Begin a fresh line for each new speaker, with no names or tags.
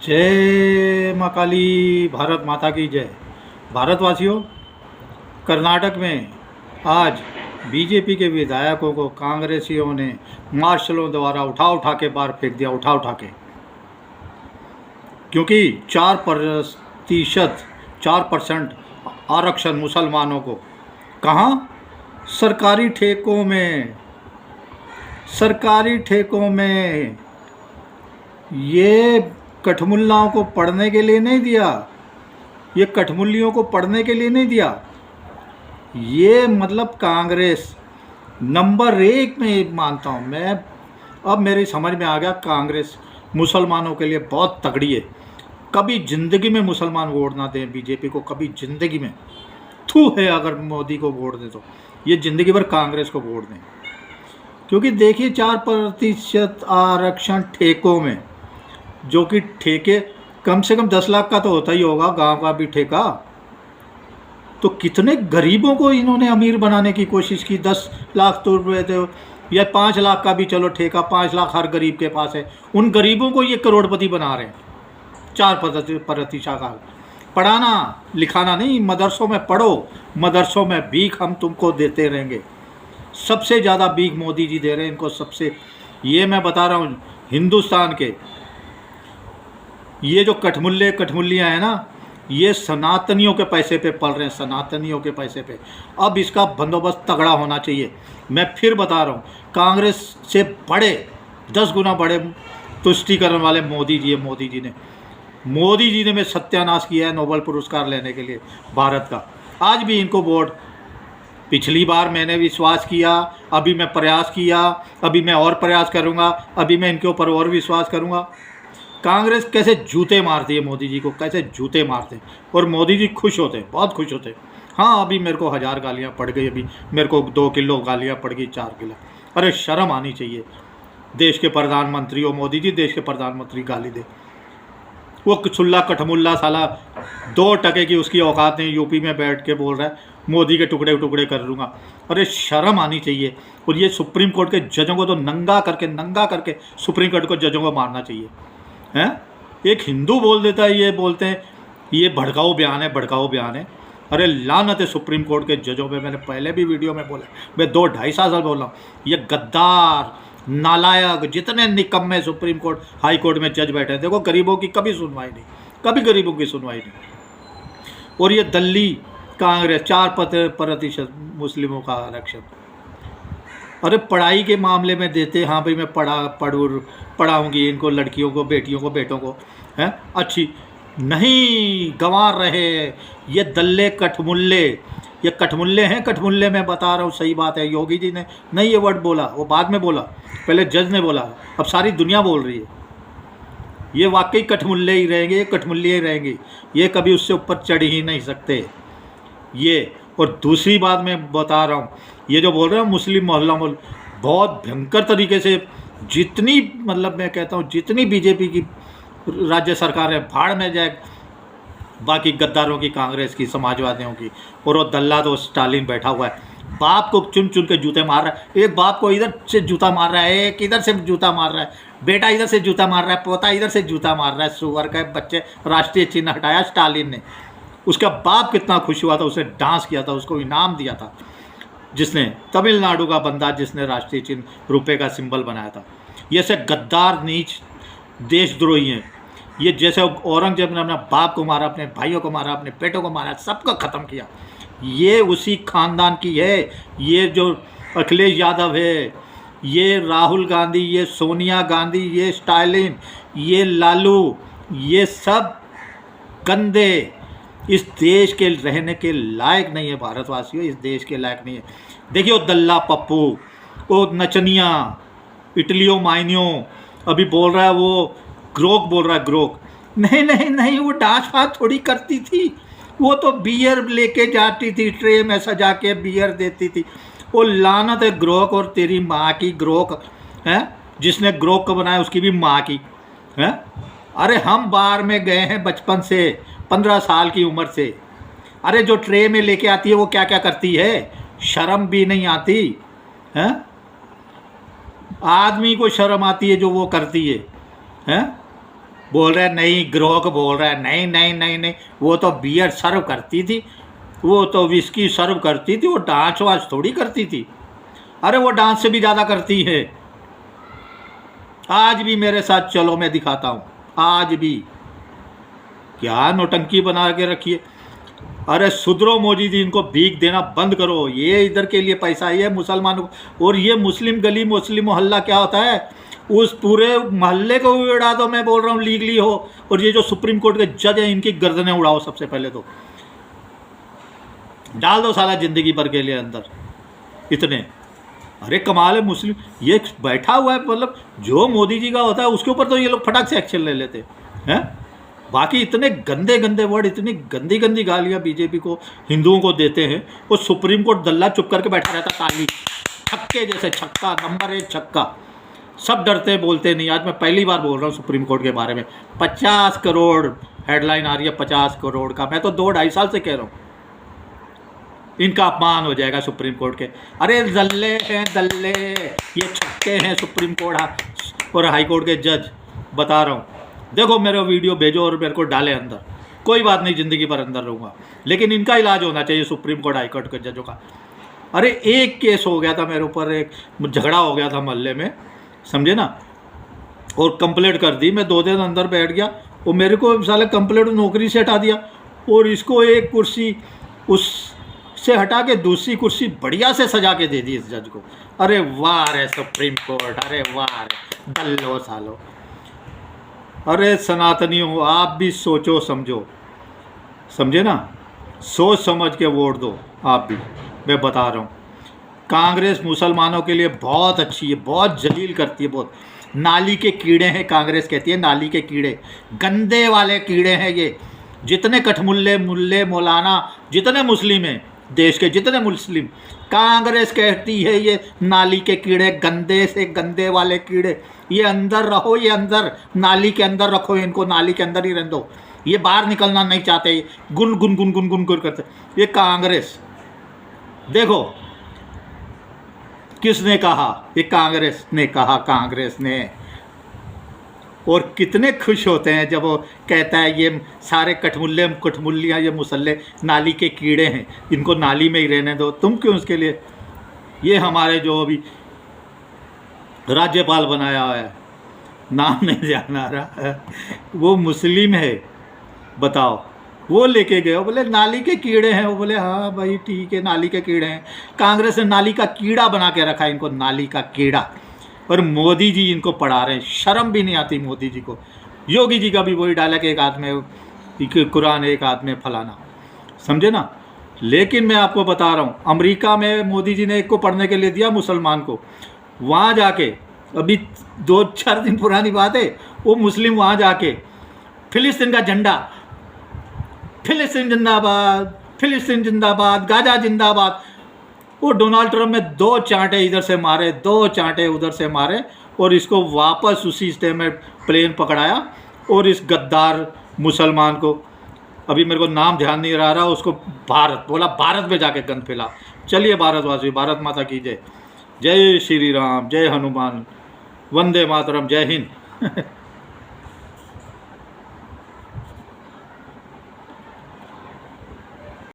जय माँ काली, भारत माता की जय। भारतवासियों, कर्नाटक में आज बीजेपी के विधायकों को कांग्रेसियों ने मार्शलों द्वारा उठा के बाहर फेंक दिया, उठा के, क्योंकि 4% आरक्षण मुसलमानों को कहाँ? सरकारी ठेकों में ये कठमुल्लाओं को पढ़ने के लिए नहीं दिया, ये कठमुल्लियों को पढ़ने के लिए नहीं दिया। ये मतलब कांग्रेस नंबर 1 में मानता हूँ मैं। अब मेरी समझ में आ गया, कांग्रेस मुसलमानों के लिए बहुत तगड़ी है। कभी ज़िंदगी में मुसलमान वोट ना दें बीजेपी को, कभी ज़िंदगी में। थू है अगर मोदी को वोट दें तो ये ज़िंदगी भर कांग्रेस को वोट दें, क्योंकि देखिए 4% आरक्षण ठेकों में, जो कि ठेके कम से कम 10 लाख का तो होता ही होगा, गांव का भी ठेका। तो कितने गरीबों को इन्होंने अमीर बनाने की कोशिश की। 10 लाख तो रुपये थे, या 5 लाख का भी चलो ठेका, 5 लाख हर गरीब के पास है। उन गरीबों को ये करोड़पति बना रहे हैं। 4% का पढ़ाना लिखाना नहीं, मदरसों में पढ़ो, मदरसों में भीख हम तुमको देते रहेंगे। सबसे ज़्यादा भीख मोदी जी दे रहे हैं इनको, सबसे। ये मैं बता रहा हूँ, हिंदुस्तान के ये जो कठमुल्लियाँ हैं ना, ये सनातनियों के पैसे पे पल रहे हैं, सनातनियों के पैसे पे। अब इसका बंदोबस्त तगड़ा होना चाहिए। मैं फिर बता रहा हूँ, कांग्रेस से बड़े 10 गुना बड़े तुष्टीकरण वाले मोदी जी ने में सत्यानाश किया है नोबेल पुरस्कार लेने के लिए भारत का। आज भी इनको वोट, पिछली बार मैंने विश्वास किया, अभी मैं प्रयास किया, अभी मैं और प्रयास करूँगा, अभी मैं इनके ऊपर और विश्वास करूँगा। कांग्रेस कैसे जूते मारती है मोदी जी को, कैसे जूते मारते हैं, और मोदी जी खुश होते हैं, बहुत खुश होते हैं। हाँ, अभी मेरे को 1000 गालियाँ पड़ गई, अभी मेरे को 2 किलो गालियाँ पड़ गई, 4 किलो। अरे शर्म आनी चाहिए। देश के प्रधानमंत्री हो मोदी जी, देश के प्रधानमंत्री गाली दे। वो छुल्ला कठमुल्ला साला 2 टके की उसकी औकात नहीं, यूपी में बैठ के बोल रहा है मोदी के टुकड़े टुकड़े कर लूँगा। अरे शर्म आनी चाहिए। और ये सुप्रीम कोर्ट के जजों को तो नंगा करके सुप्रीम कोर्ट को जजों को मारना चाहिए हैं। एक हिंदू बोल देता है, ये बोलते हैं ये भड़काऊ बयान है। अरे लानत है सुप्रीम कोर्ट के जजों पे। मैंने पहले भी वीडियो में बोला, मैं 2-2.5 साल बोल रहा हूँ, ये गद्दार नालायक जितने निकम्मे सुप्रीम कोर्ट हाई कोर्ट में जज बैठे हैं, देखो गरीबों की कभी सुनवाई नहीं, कभी गरीबों की सुनवाई नहीं। और ये दल्ली कांग्रेस 4% मुस्लिमों का आरक्षण। अरे पढ़ाई के मामले में देते, हाँ भाई मैं पढ़ाऊँगी इनको, लड़कियों को, बेटियों को, बेटों को, हैं अच्छी नहीं गंवा रहे ये दल्ले कठमुल्ले। ये कठमुल्ले हैं, कठमुल्ले मैं बता रहा हूँ, सही बात है। योगी जी ने नहीं ये वर्ड बोला, वो बाद में बोला, पहले जज ने बोला, अब सारी दुनिया बोल रही है। ये वाकई कठमुल्ले ही रहेंगे, ये कठमुल्ले ही रहेंगे, ये कभी उससे ऊपर चढ़ ही नहीं सकते ये। और दूसरी बात मैं बता रहा हूँ, ये जो बोल रहे हैं मुस्लिम मोहल्ला बहुत भयंकर तरीके से, जितनी मतलब मैं कहता हूँ जितनी बीजेपी की राज्य सरकार है भाड़ में जाए, बाकी गद्दारों की, कांग्रेस की, समाजवादियों की। और वो दल्ला तो स्टालिन बैठा हुआ है, बाप को चुन के जूते मार रहा है। एक बाप को इधर से जूता मार रहा है, एक इधर से जूता मार रहा है, बेटा इधर से जूता मार रहा है, पोता इधर से जूता मार रहा है। सुअर का बच्चे राष्ट्रीय चिन्ह हटाया स्टालिन ने। उसका बाप कितना खुश हुआ था, उसने डांस किया था, उसको इनाम दिया था, जिसने तमिलनाडु का बंदा, जिसने राष्ट्रीय चिन्ह रुपये का सिंबल बनाया था। ये से गद्दार नीच देशद्रोही हैं ये। जैसे औरंगजेब ने अपने बाप को मारा, अपने भाइयों को मारा, अपने बेटों को मारा, सबको ख़त्म किया, ये उसी खानदान की है। ये जो अखिलेश यादव है, ये राहुल गांधी, ये सोनिया गांधी, ये स्टालिन, ये लालू, ये सब गंदे इस देश के रहने के लायक नहीं है। भारतवासियों, इस देश के लायक नहीं है। देखिए वो दल्ला पप्पू, वो नचनिया, इटलियों मायनियों, अभी बोल रहा है वो ग्रोक बोल रहा है, ग्रोक नहीं, वो डांस फांस थोड़ी करती थी, वो तो बियर लेके जाती थी, ट्रे में सजा के बियर देती थी। वो लानत है ग्रोक, और तेरी माँ की ग्रोक है, जिसने ग्रोक को बनाया उसकी भी माँ की है। अरे हम बाहर में गए हैं बचपन से, 15 साल की उम्र से। अरे जो ट्रे में लेके आती है वो क्या क्या करती है, शर्म भी नहीं आती है। आदमी को शर्म आती है जो वो करती है, हैं? बोल रहे नहीं, ग्रोक बोल रहा है नहीं नहीं नहीं नहीं, वो तो बियर सर्व करती थी, वो तो विस्की सर्व करती थी, वो डांस वांस थोड़ी करती थी। अरे वो डांस से भी ज़्यादा करती है। आज भी मेरे साथ चलो, मैं दिखाता हूँ। आज भी क्या नौटंकी बना के रखिए। अरे सुधरो मोदी जी, इनको भीख देना बंद करो। ये इधर के लिए पैसा, ये मुसलमानों को, और ये मुस्लिम गली मुस्लिम मोहल्ला क्या होता है, उस पूरे मोहल्ले को भी उड़ा दो। मैं बोल रहा हूँ लीगली हो। और ये जो सुप्रीम कोर्ट के जज हैं, इनकी गर्दनें उड़ाओ सबसे पहले तो, डाल दो साला जिंदगी भर के लिए अंदर इतने। अरे कमाल है, मुस्लिम ये बैठा हुआ है, मतलब जो मोदी जी का होता है उसके ऊपर तो ये लोग फटाक से एक्शन ले लेते हैं। बाकी इतने गंदे गंदे वर्ड, इतनी गंदी गंदी गालियाँ बीजेपी को, हिंदुओं को देते हैं। और सुप्रीम कोर्ट दल्ला चुप करके बैठा रहता, ताली छक्के जैसे, छक्का नंबर 1 छक्का। सब डरते बोलते नहीं। आज मैं पहली बार बोल रहा हूँ सुप्रीम कोर्ट के बारे में। 50 करोड़ हेडलाइन आ रही है, 50 करोड़ का। मैं तो 2-2.5 साल से कह रहा हूँ इनका अपमान हो जाएगा सुप्रीम कोर्ट के। अरे दल्ले हैं दल्ले, ये छक्के हैं सुप्रीम कोर्ट और हाई कोर्ट के जज। बता रहा हूँ, देखो मेरा वीडियो भेजो और मेरे को डाले अंदर, कोई बात नहीं, ज़िंदगी भर अंदर रहूँगा। लेकिन इनका इलाज होना चाहिए सुप्रीम कोर्ट हाई कोर्ट के जजों का। अरे एक केस हो गया था मेरे ऊपर, एक झगड़ा हो गया था मोहल्ले में, समझे ना, और कंप्लेंट कर दी। मैं 2 दिन अंदर बैठ गया, और मेरे को साले कंप्लेंट नौकरी से हटा दिया, और इसको एक कुर्सी उससे हटा के दूसरी कुर्सी बढ़िया से सजा के दे दी इस जज को। अरे वाह रे सुप्रीम कोर्ट, अरे वाह रे दल्लो सालो। अरे सनातनियों, आप भी सोचो समझो, समझे ना, सोच समझ के वोट दो आप भी। मैं बता रहा हूँ, कांग्रेस मुसलमानों के लिए बहुत अच्छी है, बहुत जलील करती है, बहुत। नाली के कीड़े हैं कांग्रेस कहती है, नाली के कीड़े, गंदे वाले कीड़े हैं ये। जितने कठमुल्ले मुल्ले मौलाना, जितने मुस्लिम हैं देश के, जितने मुस्लिम, कांग्रेस कहती है ये नाली के कीड़े, गंदे से गंदे वाले कीड़े। ये अंदर रहो, ये अंदर नाली के अंदर रखो इनको, नाली के अंदर ही रहने दो। ये बाहर निकलना नहीं चाहते, गुन गुन गुन गुन गुन गुन करते। ये कांग्रेस, देखो किसने कहा, ये कांग्रेस ने कहा, कांग्रेस ने। और कितने खुश होते हैं जब वो कहता है ये सारे कठमुल्ले कठमुल्लियाँ, ये मुसल्ले नाली के कीड़े हैं, इनको नाली में ही रहने दो। तुम क्यों उसके लिए, ये हमारे जो अभी राज्यपाल बनाया हुआ है, नाम नहीं ध्यान आ रहा है, वो मुस्लिम है, बताओ, वो लेके गए, बोले नाली के कीड़े हैं। वो बोले हाँ भाई ठीक है, नाली के कीड़े हैं। कांग्रेस ने नाली का कीड़ा बना के रखा है इनको, नाली का कीड़ा। और मोदी जी इनको पढ़ा रहे हैं, शर्म भी नहीं आती मोदी जी को। योगी जी का भी वही डाला कि एक हाथ में कुरान, एक हाथ में फलाना, समझे ना। लेकिन मैं आपको बता रहा हूँ, अमेरिका में मोदी जी ने एक को पढ़ने के लिए दिया मुसलमान को, वहाँ जाके, अभी 2-4 दिन पुरानी बात है, वो मुस्लिम वहाँ जाके फिलिस्तीन का झंडा, फिलिस्तीन जिंदाबाद, फिलिस्तीन जिंदाबाद, गाजा जिंदाबाद। वो डोनाल्ड ट्रंप में 2 चांटे इधर से मारे, 2 चांटे उधर से मारे, और इसको वापस उसी स्टे में प्लेन पकड़ाया। और इस गद्दार मुसलमान को, अभी मेरे को नाम ध्यान नहीं रह रहा, उसको भारत बोला, भारत में जाके गंद फैला। चलिए भारतवासी, भारत माता की जय, जय श्री राम, जय हनुमान, वंदे मातरम, जय हिंद।